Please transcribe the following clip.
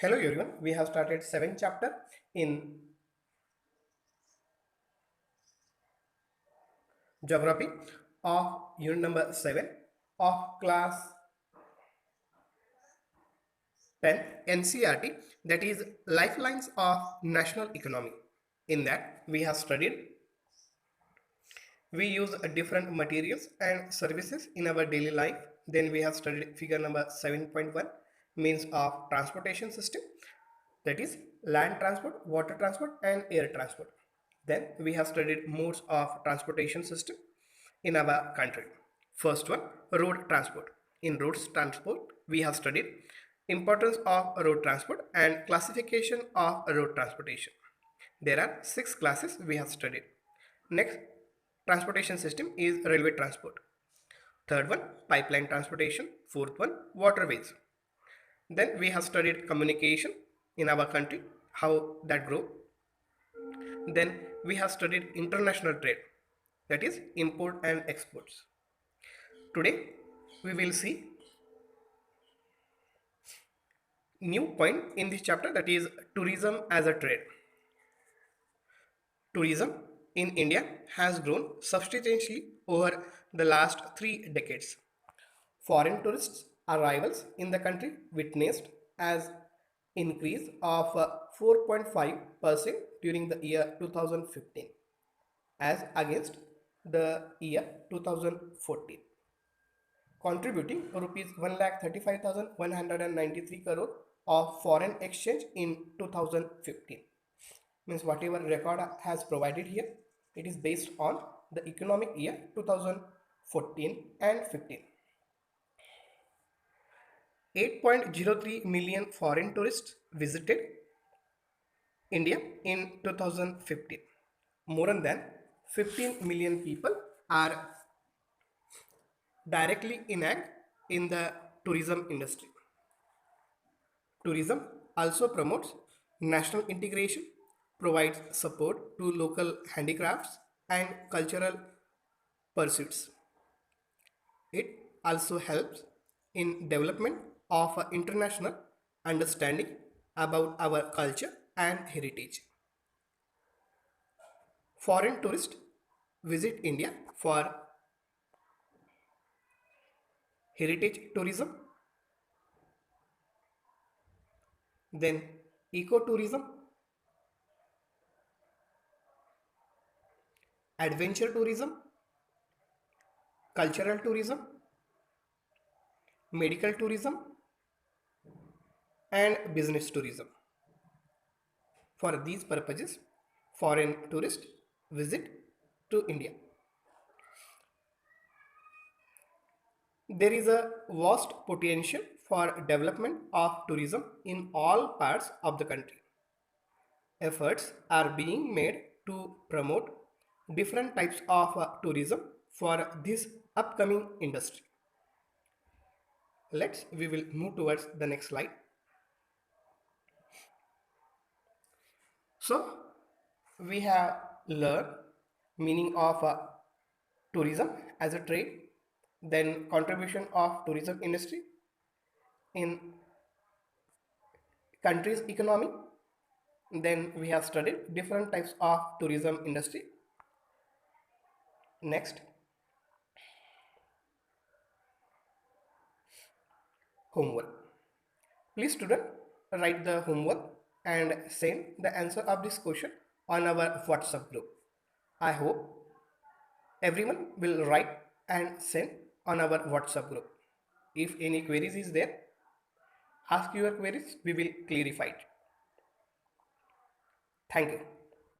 Hello everyone, we have started 7th chapter in geography of unit number 7 of class 10 NCRT, that is lifelines of national economy. In that we have studied, we use different materials and services in our daily life. Then we have studied figure number 7.1, means of transportation system, that is land transport, water transport and air transport. Then we have studied modes of transportation system in our country. First one, road transport. In roads transport, we have studied importance of road transport and classification of road transportation. There are 6 classes we have studied. Next transportation system is railway transport. Third one, pipeline transportation. Fourth one, waterways. Then we have studied communication in our country, how that grow. Then we have studied international trade, that is import and exports. Today we will see new point in this chapter, that is tourism as a trade. Tourism in India has grown substantially over the last 3 decades. Foreign tourists arrivals in the country witnessed as increase of 4.5% during the year 2015 as against the year 2014, contributing rupees 1,35,193 crore of foreign exchange in 2015. Means whatever record has provided here, it is based on the economic year 2014 and 15. 8.03 million foreign tourists visited India in 2015. More than 15 million people are directly involved in the tourism industry. Tourism also promotes national integration, provides support to local handicrafts and cultural pursuits. It also helps in development of international understanding about our culture and heritage. Foreign tourists visit India for heritage tourism, then ecotourism, adventure tourism, cultural tourism, medical tourism and business tourism. For these purposes, foreign tourists visit to India. There is a vast potential for development of tourism in all parts of the country. Efforts are being made to promote different types of tourism for this upcoming industry. We will move towards the next slide. So we have learned meaning of tourism as a trade, then contribution of tourism industry in country's economy. Then we have studied different types of tourism industry. Next, homework. Please student, write the homework and send the answer of this question on our WhatsApp group. I hope everyone will write and send on our WhatsApp group. If any queries is there, ask your queries, we will clarify it. Thank you.